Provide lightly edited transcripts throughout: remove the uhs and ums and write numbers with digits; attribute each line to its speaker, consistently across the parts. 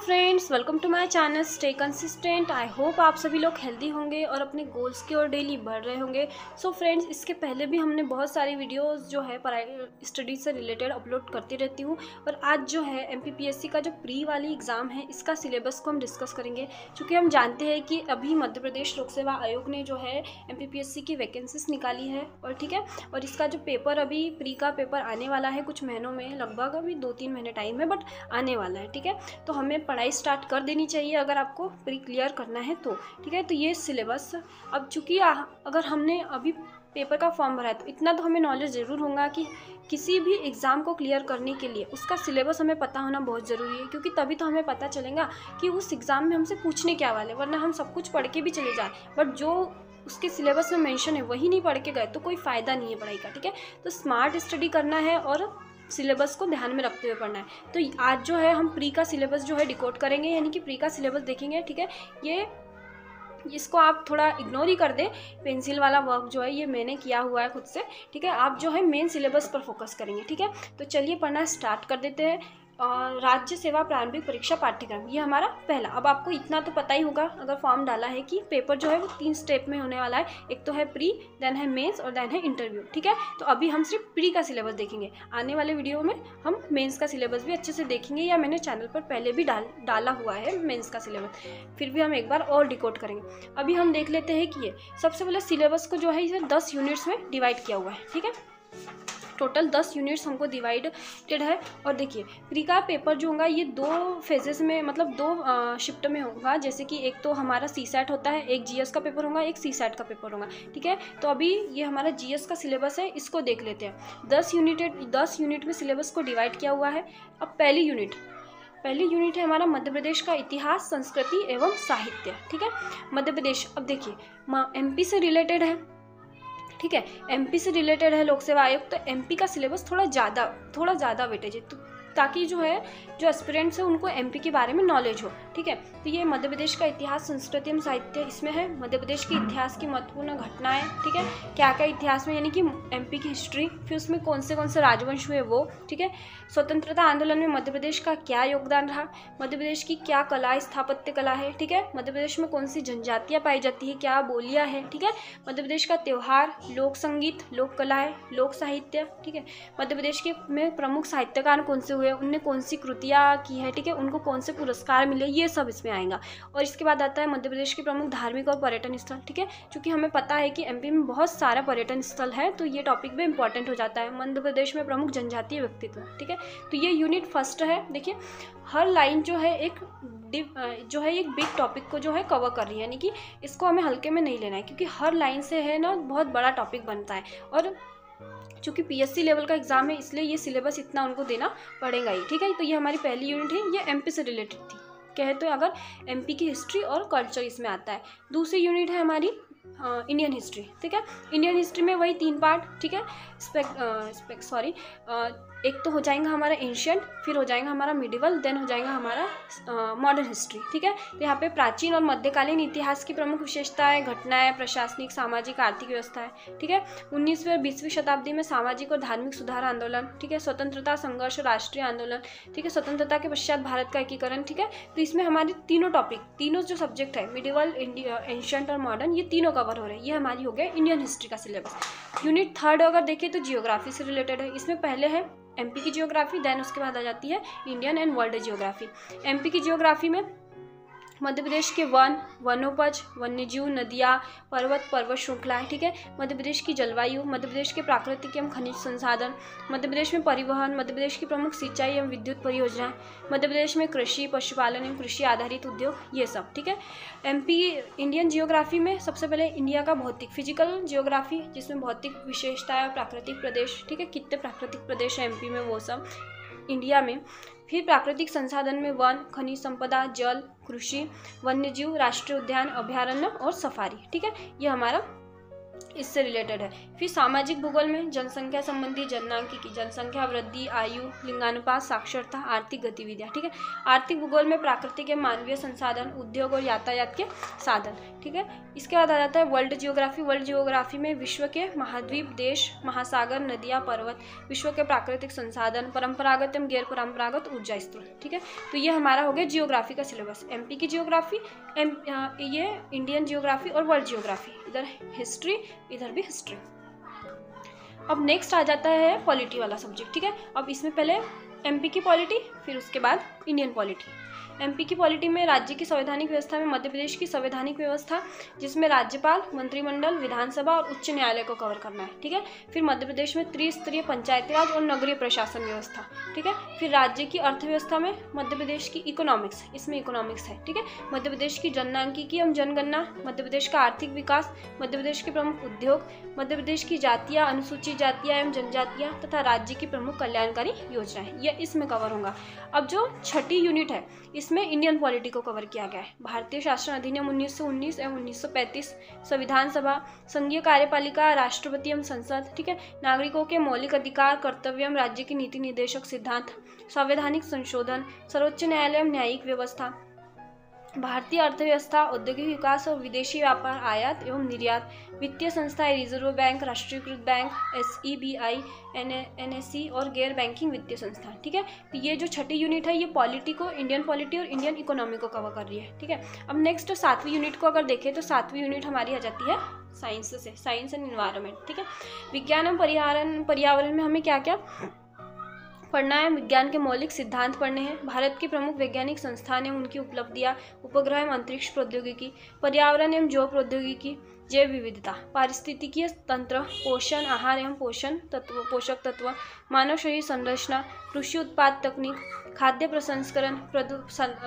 Speaker 1: Friends, welcome to my channel stay consistent. I hope आप सभी लोग हेल्दी होंगे और अपने गोल्स की ओर डेली बढ़ रहे होंगे। सो फ्रेंड्स, इसके पहले भी हमने बहुत सारी वीडियोस जो है पढ़ाई स्टडी से रिलेटेड अपलोड करती रहती हूँ। और आज जो है MPPSC का जो प्री वाली एग्ज़ाम है, इसका सिलेबस को हम डिस्कस करेंगे। क्योंकि हम जानते हैं कि अभी मध्य प्रदेश लोक सेवा आयोग ने जो है MPPSC की वैकेंसीज निकाली है और ठीक है, और इसका जो पेपर अभी प्री का पेपर आने वाला है कुछ महीनों में, लगभग अभी 2-3 महीने टाइम है, बट आने वाला है। ठीक है, तो हमें पढ़ाई स्टार्ट कर देनी चाहिए अगर आपको प्री क्लियर करना है तो। ठीक है, तो ये सिलेबस अब चूँकि अगर हमने अभी पेपर का फॉर्म भरा है तो इतना तो हमें नॉलेज ज़रूर होगा कि किसी भी एग्ज़ाम को क्लियर करने के लिए उसका सिलेबस हमें पता होना बहुत ज़रूरी है। क्योंकि तभी तो हमें पता चलेगा कि उस एग्ज़ाम में हमसे पूछने क्या वाले, वरना हम सब कुछ पढ़ के भी चले जाए बट जो उसके सिलेबस में मेंशन है वही नहीं पढ़ के गए तो कोई फ़ायदा नहीं है पढ़ाई का। ठीक है, तो स्मार्ट स्टडी करना है और सिलेबस को ध्यान में रखते हुए पढ़ना है। तो आज जो है हम प्री का सिलेबस जो है डिकोड करेंगे, यानी कि प्री का सिलेबस देखेंगे। ठीक है, इसको आप थोड़ा इग्नोर ही कर दें, पेंसिल वाला वर्क जो है ये मैंने किया हुआ है खुद से। ठीक है, आप जो है मेन सिलेबस पर फोकस करेंगे। ठीक है, तो चलिए पढ़ना स्टार्ट कर देते हैं। राज्य सेवा प्रारंभिक परीक्षा पाठ्यक्रम, ये हमारा पहला। अब आपको इतना तो पता ही होगा अगर फॉर्म डाला है कि पेपर जो है वो 3 स्टेप में होने वाला है। एक तो है प्री, देन है मेंस और देन है इंटरव्यू। ठीक है, तो अभी हम सिर्फ प्री का सिलेबस देखेंगे। आने वाले वीडियो में हम मेंस का सिलेबस भी अच्छे से देखेंगे, या मैंने चैनल पर पहले भी डाला हुआ है मेंस का सिलेबस, फिर भी हम एक बार और डिकोड करेंगे। अभी हम देख लेते हैं कि ये सबसे पहले सिलेबस को जो है इसे 10 यूनिट्स में डिवाइड किया हुआ है। ठीक है, टोटल 10 यूनिट्स हमको डिवाइडेड है। और देखिए प्री का पेपर जो होगा ये 2 फेजेस में, मतलब 2 शिफ्ट में होगा। जैसे कि एक तो हमारा CSAT होता है, एक GS का पेपर होगा, एक CSAT का पेपर होगा। ठीक है, तो अभी ये हमारा GS का सिलेबस है, इसको देख लेते हैं। 10 यूनिट में सिलेबस को डिवाइड किया हुआ है। अब पहली यूनिट है हमारा मध्य प्रदेश का इतिहास, संस्कृति एवं साहित्य। ठीक है, मध्य प्रदेश, अब देखिए MP से रिलेटेड है। ठीक है, MP से रिलेटेड है लोक सेवा आयोग, तो MP का सिलेबस थोड़ा ज़्यादा वेटेज है, तो ताकि जो एस्पिरेंट्स है उनको MP के बारे में नॉलेज हो। ठीक है, तो ये मध्य प्रदेश का इतिहास, संस्कृति एवं साहित्य, इसमें है मध्य प्रदेश के इतिहास की महत्वपूर्ण घटनाएं। ठीक है, क्या क्या इतिहास में, यानी कि MP की हिस्ट्री, फिर उसमें कौन से राजवंश हुए वो। ठीक है, स्वतंत्रता आंदोलन में मध्य प्रदेश का क्या योगदान रहा, मध्य प्रदेश की क्या कला, स्थापत्य कला है। ठीक है, मध्य प्रदेश में कौन सी जनजातियाँ पाई जाती है, क्या बोलियाँ हैं। ठीक है, मध्य प्रदेश का त्यौहार, लोक संगीत, लोक कला है, लोक साहित्य। ठीक है, मध्य प्रदेश के में प्रमुख साहित्यकार कौन से हुए, उनने कौन सी कृतियाँ की है। ठीक है, उनको कौन से पुरस्कार मिले, ये सब इसमें आएगा। और इसके बाद आता है मध्य प्रदेश के प्रमुख धार्मिक और पर्यटन स्थल। ठीक है, क्योंकि हमें पता है कि MP में बहुत सारा पर्यटन स्थल है, तो ये टॉपिक भी इंपॉर्टेंट हो जाता है। मध्य प्रदेश में प्रमुख जनजातीय व्यक्तित्व। ठीक है, तो ये यूनिट फर्स्ट है। देखिए हर लाइन जो है एक बिग टॉपिक को जो है कवर कर रही है, यानी कि इसको हमें हल्के में नहीं लेना है, क्योंकि हर लाइन से है ना बहुत बड़ा टॉपिक बनता है। और चूँकि PSC लेवल का एग्जाम है, इसलिए ये सिलेबस इतना उनको देना पड़ेगा ही। ठीक है, तो ये हमारी पहली यूनिट है, ये MP से रिलेटेड थी, कहे तो अगर MP की हिस्ट्री और कल्चर इसमें आता है। दूसरी यूनिट है हमारी इंडियन हिस्ट्री। ठीक है, इंडियन हिस्ट्री में वही 3 पार्ट। ठीक है, एक तो हो जाएगा हमारा एंशिएंट, फिर हो जाएगा हमारा मिडिवल, देन हो जाएगा हमारा मॉडर्न हिस्ट्री। ठीक है, तो यहाँ पे प्राचीन और मध्यकालीन इतिहास की प्रमुख विशेषताएं, घटनाएं, प्रशासनिक, सामाजिक, आर्थिक व्यवस्थाएं। ठीक है, 19वीं और 20वीं शताब्दी में सामाजिक और धार्मिक सुधार आंदोलन। ठीक है, स्वतंत्रता संघर्ष, राष्ट्रीय आंदोलन। ठीक है, स्वतंत्रता के पश्चात भारत का एकीकरण। ठीक है, तो इसमें हमारे तीनों जो सब्जेक्ट है, मिडिवल, एंशिएंट और मॉडर्न, ये तीनों कवर हो रहे हैं। ये हमारी हो गया इंडियन हिस्ट्री का सिलेबस। यूनिट 3 अगर देखें तो जियोग्राफी से रिलेटेड है। इसमें पहले है MP की जियोग्राफी, देन उसके बाद आ जाती है Indian and world geography. MP की जियोग्राफी में मध्य प्रदेश के वनोपज, वन्यजीव, नदियाँ, पर्वत श्रृंखलाएं। ठीक है, मध्य प्रदेश की जलवायु, मध्य प्रदेश के प्राकृतिक एवं खनिज संसाधन, मध्य प्रदेश में परिवहन, मध्य प्रदेश की प्रमुख सिंचाई एवं विद्युत परियोजनाएं, मध्य प्रदेश में कृषि, पशुपालन एवं कृषि आधारित उद्योग, ये सब। ठीक है, MP इंडियन जियोग्राफी में सबसे पहले इंडिया का भौतिक फिजिकल जियोग्राफी, जिसमें भौतिक विशेषताएं, प्राकृतिक प्रदेश। ठीक है, कितने प्राकृतिक प्रदेश है MP में, वो सब इंडिया में। फिर प्राकृतिक संसाधन में वन, खनिज संपदा, जल, कृषि, वन्यजीव, राष्ट्रीय उद्यान, अभयारण्य और सफारी। ठीक है, ये हमारा इससे रिलेटेड है। फिर सामाजिक भूगोल में जनसंख्या संबंधी जननांकिकी, जनसंख्या वृद्धि, आयु, लिंगानुपात, साक्षरता, आर्थिक गतिविधियाँ, ठीक है। आर्थिक भूगोल में प्राकृतिक या मानवीय संसाधन, उद्योग और यातायात के साधन, ठीक है। इसके बाद आ जाता है वर्ल्ड जियोग्राफी। वर्ल्ड जियोग्राफी में विश्व के महाद्वीप, देश, महासागर, नदियाँ, पर्वत, विश्व के प्राकृतिक संसाधन, परंपरागत एवं गैर परंपरागत ऊर्जा स्रोत, ठीक है। तो ये हमारा हो गया जियोग्राफी का सिलेबस। एमपी की जियोग्राफी, ये इंडियन जियोग्राफी और वर्ल्ड जियोग्राफी, इधर हिस्ट्री, इधर भी हिस्ट्री। अब नेक्स्ट आ जाता है पॉलिटी वाला सब्जेक्ट, ठीक है। अब इसमें पहले एमपी की पॉलिटी, फिर उसके बाद इंडियन पॉलिटी। एमपी की पॉलिटी में राज्य की संवैधानिक व्यवस्था में मध्य प्रदेश की संवैधानिक व्यवस्था, जिसमें राज्यपाल, मंत्रिमंडल, विधानसभा और उच्च न्यायालय को कवर करना है, ठीक है। फिर मध्य प्रदेश में त्रिस्तरीय पंचायती राज और नगरीय प्रशासन व्यवस्था, ठीक है। फिर राज्य की अर्थव्यवस्था में मध्य प्रदेश की इकोनॉमिक्स, इसमें इकोनॉमिक्स है, ठीक है। मध्य प्रदेश की जननांकिकी एवं जनगणना, मध्य प्रदेश का आर्थिक विकास, मध्य प्रदेश के प्रमुख उद्योग, मध्य प्रदेश की जातियाँ, अनुसूचित जातियाँ एवं जनजातियाँ तथा राज्य की प्रमुख कल्याणकारी योजनाएं, यह इसमें कवर होगा। अब जो छठी यूनिट है, इसमें इंडियन पॉलिटी को कवर किया गया है। भारतीय शासन अधिनियम 1919 एवं 1935, संविधान सभा, संघीय कार्यपालिका, राष्ट्रपति एवं संसद, ठीक है। नागरिकों के मौलिक अधिकार, कर्तव्य एवं राज्य की नीति निर्देशक सिद्धांत, संवैधानिक संशोधन, सर्वोच्च न्यायालय एवं न्यायिक व्यवस्था, भारतीय अर्थव्यवस्था, औद्योगिक विकास और विदेशी व्यापार, आयात एवं निर्यात, वित्तीय संस्थाएं, रिजर्व बैंक, राष्ट्रीयकृत बैंक, SEBI, NSE और गैर बैंकिंग वित्तीय संस्थान, ठीक है। तो ये जो छठी यूनिट है, ये पॉलिटी को, इंडियन पॉलिटी और इंडियन इकोनॉमी को कवर कर रही है, ठीक है। अब नेक्स्ट सातवीं यूनिट को अगर देखें तो सातवीं यूनिट हमारी आ जाती है साइंस से, साइंस एंड इन्वायरमेंट, ठीक है। विज्ञान एवं पर्यावरण में हमें क्या क्या पढ़ना है? विज्ञान के मौलिक सिद्धांत पढ़ने हैं, भारत के प्रमुख वैज्ञानिक संस्थान एवं उनकी उपलब्धियां, उपग्रह एवं अंतरिक्ष प्रौद्योगिकी, पर्यावरण एवं जैव प्रौद्योगिकी, जैव विविधता, पारिस्थितिकीय तंत्र, पोषण, आहार एवं पोषक तत्व, मानव शरीर संरचना, कृषि उत्पाद तकनीक, खाद्य प्रसंस्करण,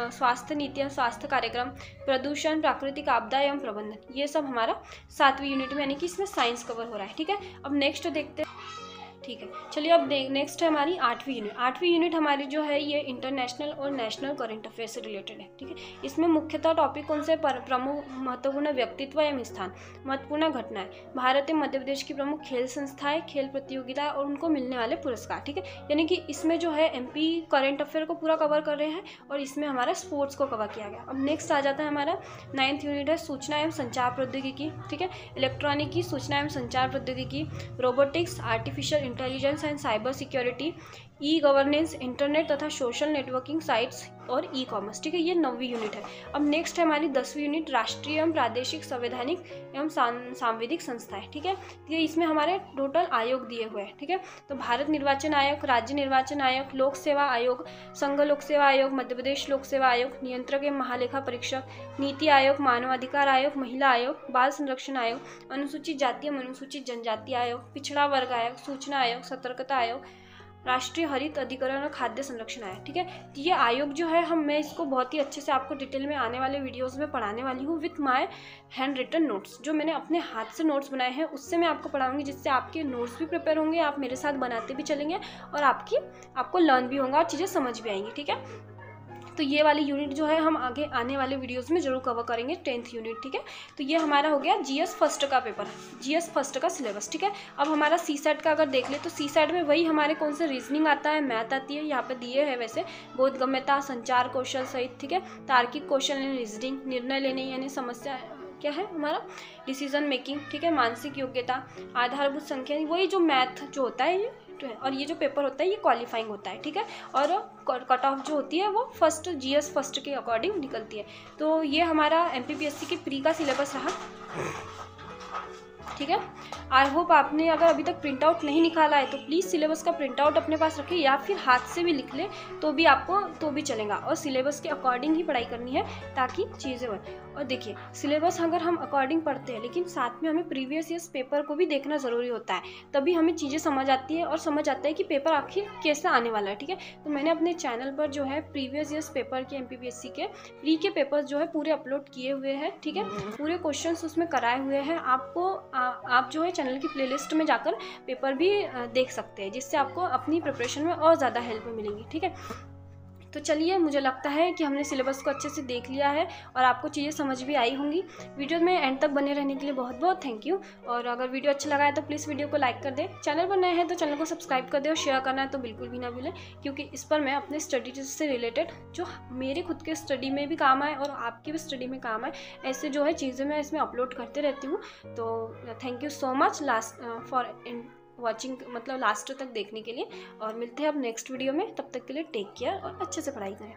Speaker 1: स्वास्थ्य नीतियाँ, स्वास्थ्य कार्यक्रम, प्रदूषण, प्राकृतिक आपदा एवं प्रबंधन, ये सब हमारा सातवीं यूनिट में, यानी कि इसमें साइंस कवर हो रहा है, ठीक है। अब नेक्स्ट देखते हैं, ठीक है। चलिए अब नेक्स्ट है हमारी आठवीं यूनिट। आठवीं यूनिट हमारी जो है ये इंटरनेशनल और नेशनल करंट अफेयर से रिलेटेड है, ठीक है। इसमें मुख्यतः टॉपिक कौन से? प्रमुख महत्वपूर्ण व्यक्तित्व एवं स्थान, महत्वपूर्ण घटनाएं, भारत एवं मध्य प्रदेश की प्रमुख खेल संस्थाएं, खेल प्रतियोगिता और उनको मिलने वाले पुरस्कार, ठीक है। यानी कि इसमें जो है एमपी करंट अफेयर को पूरा कवर कर रहे हैं और इसमें हमारा स्पोर्ट्स को कवर किया गया। अब नेक्स्ट आ जाता है हमारा 9th यूनिट है सूचना एवं संचार प्रौद्योगिकी, ठीक है। इलेक्ट्रॉनिकी, सूचना एवं संचार प्रौद्योगिकी, robotics, artificial intelligence and cyber security, e governance, internet तथा सोशल नेटवर्किंग साइट्स और ई कॉमर्स, ठीक है। ये 9वीं यूनिट है। अब नेक्स्ट है हमारी 10वीं यूनिट राष्ट्रीय एवं प्रादेशिक संवैधानिक एवं सांविधिक संस्थाएं, ठीक है। ये इसमें हमारे टोटल आयोग दिए हुए हैं, ठीक है। तो भारत निर्वाचन आयोग, राज्य निर्वाचन आयोग, लोक सेवा आयोग, संघ लोक सेवा आयोग, मध्य प्रदेश लोक सेवा आयोग, नियंत्रक एवं महालेखा परीक्षक, नीति आयोग, मानवाधिकार आयोग, महिला आयोग, बाल संरक्षण आयोग, अनुसूचित जाति एवं अनुसूचित जनजाति आयोग, पिछड़ा वर्ग आयोग, सूचना आयोग, सतर्कता आयोग, राष्ट्रीय हरित अधिकरण और खाद्य संरक्षण आयोग, ठीक है। तो ये आयोग जो है मैं इसको बहुत ही अच्छे से आपको डिटेल में आने वाले वीडियोस में पढ़ाने वाली हूँ with my hand written notes, जो मैंने अपने हाथ से नोट्स बनाए हैं उससे मैं आपको पढ़ाऊंगी, जिससे आपके नोट्स भी प्रिपेयर होंगे, आप मेरे साथ बनाते भी चलेंगे और आपको लर्न भी होगा और चीज़ें समझ भी आएंगी, ठीक है। तो ये वाली यूनिट जो है हम आगे आने वाले वीडियोस में जरूर कवर करेंगे, 10th यूनिट, ठीक है। तो ये हमारा हो गया GS फर्स्ट का पेपर, GS फर्स्ट का सिलेबस, ठीक है। अब हमारा CSET का अगर देख ले तो CSET में वही हमारे कौन से रीजनिंग आता है, मैथ आती है, यहाँ पे दिए हैं वैसे बोधगम्यता, संचार कौशल सहित, ठीक है। तार्किक कौशल यानी रीजनिंग, निर्णय लेने यानी समस्या क्या है हमारा डिसीजन मेकिंग, ठीक है। मानसिक योग्यता, आधारभूत संख्या, वही जो मैथ जो होता है ये, और ये जो पेपर होता है ये क्वालिफाइंग होता है, ठीक है। और कट ऑफ जो होती है वो फर्स्ट GS फर्स्ट के अकॉर्डिंग निकलती है। तो ये हमारा MPPSC के प्री का सिलेबस रहा, ठीक है। आई होप आपने अगर अभी तक प्रिंट आउट नहीं निकाला है तो प्लीज़ सिलेबस का प्रिंट आउट अपने पास रखें या फिर हाथ से भी लिख ले तो भी चलेगा, और सिलेबस के अकॉर्डिंग ही पढ़ाई करनी है ताकि चीज़ें बन। और देखिए सिलेबस अगर हम अकॉर्डिंग पढ़ते हैं लेकिन साथ में हमें प्रीवियस ईयर्स पेपर को भी देखना ज़रूरी होता है, तभी हमें चीज़ें समझ आती है और समझ आता है कि पेपर आखिर कैसे आने वाला है, ठीक है। तो मैंने अपने चैनल पर जो है प्रीवियस ईयर्स पेपर के MPPSC के प्री के पेपर्स जो है पूरे अपलोड किए हुए हैं, ठीक है। पूरे क्वेश्चन उसमें कराए हुए हैं। आप जो है चैनल की प्लेलिस्ट में जाकर पेपर भी देख सकते हैं, जिससे आपको अपनी प्रिपरेशन में और ज़्यादा हेल्प मिलेगी, ठीक है। तो चलिए, मुझे लगता है कि हमने सिलेबस को अच्छे से देख लिया है और आपको चीज़ें समझ भी आई होंगी। वीडियो में एंड तक बने रहने के लिए बहुत बहुत थैंक यू। और अगर वीडियो अच्छा लगा है तो प्लीज़ वीडियो को लाइक कर दें, चैनल पर नए हैं तो चैनल को सब्सक्राइब कर दें और शेयर करना है तो बिल्कुल भी ना भूलें, क्योंकि इस पर मैं अपने स्टडी से रिलेटेड जो मेरे खुद के स्टडी में भी काम आए और आपकी भी स्टडी में काम आए, ऐसे जो है चीज़ें मैं इसमें अपलोड करते रहती हूँ। तो thank you so much for watching, मतलब लास्ट तक देखने के लिए। और मिलते हैं अब नेक्स्ट वीडियो में, तब तक के लिए टेक केयर और अच्छे से पढ़ाई करें।